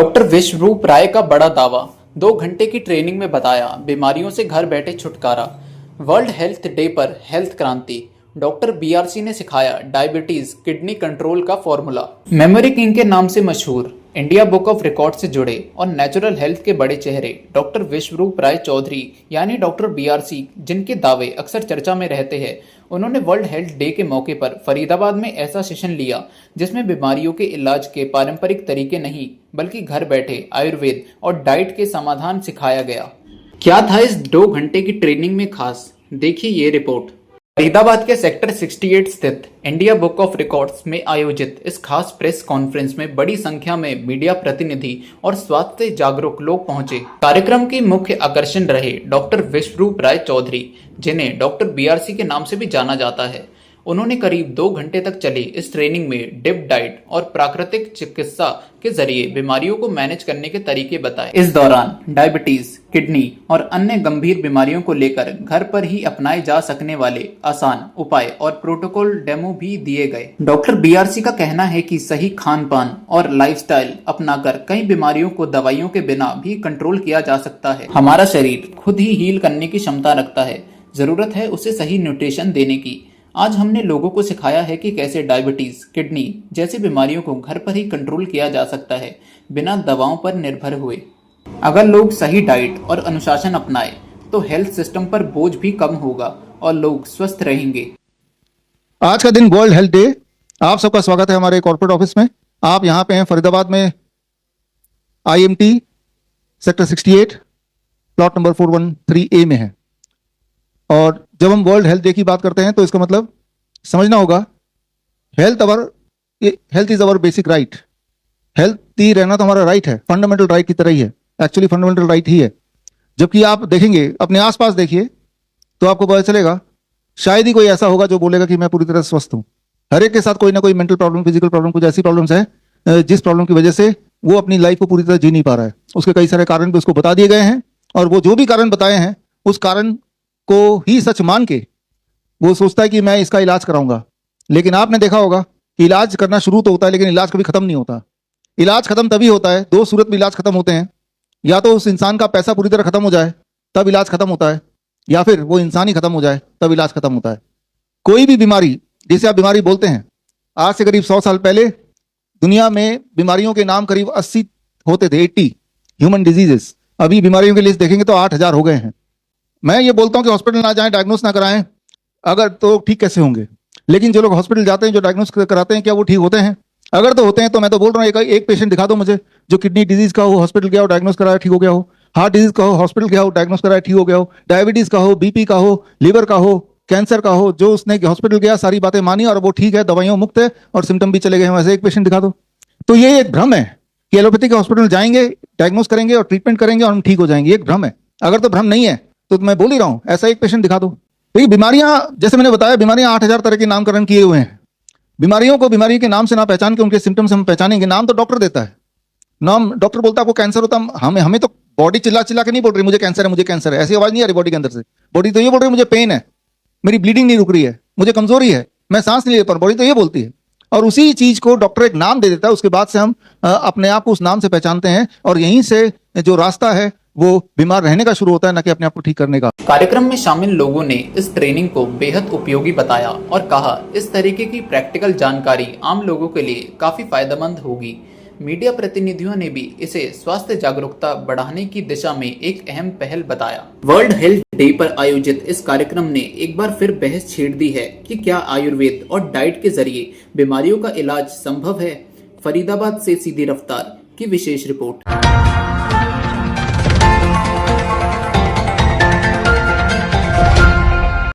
Doctor विश्वरूप राय का बड़ा दावा, 2 घंटे की ट्रेनिंग में बताया बीमारियों से घर बैठे छुटकारा। वर्ल्ड हेल्थ डे पर हेल्थ क्रांति, डॉक्टर बीआरसी ने सिखाया डायबिटीज किडनी कंट्रोल का फॉर्मूला। मेमोरी किंग के नाम से मशहूर, इंडिया बुक ऑफ रिकॉर्ड से जुड़े और नेचुरल हेल्थ के बड़े चेहरे डॉक्टर विश्वरूप राय चौधरी यानी डॉक्टर बीआरसी, जिनके दावे अक्सर चर्चा में रहते हैं, उन्होंने वर्ल्ड हेल्थ डे के मौके पर फरीदाबाद में ऐसा सेशन लिया जिसमें बीमारियों के इलाज के पारंपरिक तरीके नहीं बल्कि घर बैठे आयुर्वेद और डाइट के समाधान सिखाया गया। क्या था इस 2 घंटे की ट्रेनिंग में खास, देखिए ये रिपोर्ट। फरीदाबाद के सेक्टर 68 स्थित इंडिया बुक ऑफ रिकॉर्ड्स में आयोजित इस खास प्रेस कॉन्फ्रेंस में बड़ी संख्या में मीडिया प्रतिनिधि और स्वास्थ्य से जागरूक लोग पहुंचे। कार्यक्रम के मुख्य आकर्षण रहे डॉक्टर विश्वरूप राय चौधरी, जिन्हें डॉक्टर बीआरसी के नाम से भी जाना जाता है। उन्होंने करीब 2 घंटे तक चली इस ट्रेनिंग में डिप डाइट और प्राकृतिक चिकित्सा के जरिए बीमारियों को मैनेज करने के तरीके बताए। इस दौरान डायबिटीज, किडनी और अन्य गंभीर बीमारियों को लेकर घर पर ही अपनाए जा सकने वाले आसान उपाय और प्रोटोकॉल डेमो भी दिए गए। डॉक्टर बीआरसी का कहना है कि सही खान पान और लाइफस्टाइल अपनाकर कई बीमारियों को दवाइयों के बिना भी कंट्रोल किया जा सकता है। हमारा शरीर खुद ही हील करने की क्षमता रखता है, जरूरत है उसे सही न्यूट्रिशन देने की। आज हमने लोगों को सिखाया है कि कैसे डायबिटीज, किडनी जैसी बीमारियों को घर पर ही कंट्रोल किया जा सकता है बिना दवाओं पर निर्भर हुए। अगर लोग सही डाइट और अनुशासन अपनाए तो हेल्थ सिस्टम पर बोझ भी कम होगा और लोग स्वस्थ रहेंगे। आज का दिन वर्ल्ड हेल्थ डे, आप सबका स्वागत है हमारे कॉर्पोरेट ऑफिस में। आप यहाँ पे हैं फरीदाबाद में IMT sector 68 plot number 413A में है। और जब हम वर्ल्ड हेल्थ डे की बात करते हैं तो इसका मतलब समझना होगा health is our basic right. Healthy रहना तो हमारा राइट है, फंडामेंटल राइट की तरह ही है, एक्चुअली फंडामेंटल राइट ही है। जबकि आप देखेंगे अपने आसपास देखिए तो आपको पता चलेगा शायद ही कोई ऐसा होगा जो बोलेगा कि मैं पूरी तरह स्वस्थ हूं। हर एक के साथ कोई ना कोई मेंटल प्रॉब्लम, फिजिकल प्रॉब्लम, कुछ ऐसी प्रॉब्लम्स है जिस प्रॉब्लम की वजह से वो अपनी लाइफ को पूरी तरह जी नहीं पा रहा है। उसके कई सारे कारण भी उसको बता दिए गए हैं और वो जो भी कारण बताए हैं उस कारण को ही सच मान के वो सोचता है कि मैं इसका इलाज कराऊंगा। लेकिन आपने देखा होगा कि इलाज करना शुरू तो होता है लेकिन इलाज कभी खत्म नहीं होता। इलाज खत्म तभी होता है, 2 सूरत में इलाज खत्म होते हैं, या तो उस इंसान का पैसा पूरी तरह खत्म हो जाए तब इलाज खत्म होता है, या फिर वो इंसान ही खत्म हो जाए तब इलाज खत्म होता है। कोई भी बीमारी जिसे आप बीमारी बोलते हैं, आज से करीब 100 साल पहले दुनिया में बीमारियों के नाम करीब 80 होते थे, 80 ह्यूमन डिजीजेस। अभी बीमारियों की लिस्ट देखेंगे तो 8000 हो गए हैं। मैं ये बोलता हूं कि हॉस्पिटल ना जाएं, डायग्नोस ना कराएं, अगर तो ठीक कैसे होंगे। लेकिन जो लोग हॉस्पिटल जाते हैं, जो डायग्नोस कराते हैं, क्या वो ठीक होते हैं? अगर तो होते हैं तो मैं तो बोल रहा हूँ एक पेशेंट दिखा दो मुझे जो किडनी डिजीज का हो, हॉस्पिटल गया हो, डायग्नोस कराया, ठीक हो गया हो। हार्ट डिजीज का हो, हॉस्पिटल गया हो, डायग्नोस कराया, ठीक हो गया हो। डायबिटीज का हो, BP का हो, लीवर का हो, कैंसर का हो, जो उसने हॉस्पिटल गया, सारी बातें मानी और वो ठीक है, दवाइयों मुक्त है और सिम्टम भी चले गए हैं, वैसे एक पेशेंट दिखा दो। तो ये एक भ्रम है कि एलोपैथी के हॉस्पिटल जाएंगे, डायग्नोस करेंगे और ट्रीटमेंट करेंगे और हम ठीक हो जाएंगे, एक भ्रम है। अगर तो भ्रम नहीं है तो मैं बोल ही रहा हूं, ऐसा एक पेशेंट दिखा दो। तो ये बीमारियां, जैसे मैंने बताया, बीमारियां 8000 तरह के नामकरण किए हुए हैं। बीमारियों को बीमारी के नाम से ना पहचान के उनके सिम्टम्स हम पहचानेंगे। नाम तो डॉक्टर देता है, नाम डॉक्टर बोलता है आपको कैंसर होता है, हमें तो बॉडी चिल्ला चिल्ला के नहीं बोल रही मुझे कैंसर है, मुझे कैंसर है, ऐसी आवाज नहीं आ रही बॉडी के अंदर से। बॉडी तो ये बोल रही है मुझे पेन है, मेरी ब्लीडिंग नहीं रुक रही है, मुझे कमजोरी है, मैं सांस नहीं ले पा रहा, बॉडी तो ये बोलती है। और उसी चीज को डॉक्टर एक नाम दे देता है, उसके बाद से हम अपने आप को उस नाम से पहचानते हैं और यहीं से जो रास्ता है वो बीमार रहने का शुरू होता है, ना कि अपने आप को ठीक करने का। कार्यक्रम में शामिल लोगों ने इस ट्रेनिंग को बेहद उपयोगी बताया और कहा इस तरीके की प्रैक्टिकल जानकारी आम लोगों के लिए काफी फायदेमंद होगी। मीडिया प्रतिनिधियों ने भी इसे स्वास्थ्य जागरूकता बढ़ाने की दिशा में एक अहम पहल बताया। वर्ल्ड हेल्थ डे पर आयोजित इस कार्यक्रम ने एक बार फिर बहस छेड़ दी है कि क्या आयुर्वेद और डाइट के जरिए बीमारियों का इलाज संभव है। फरीदाबाद से सीधी रफ्तार की विशेष रिपोर्ट।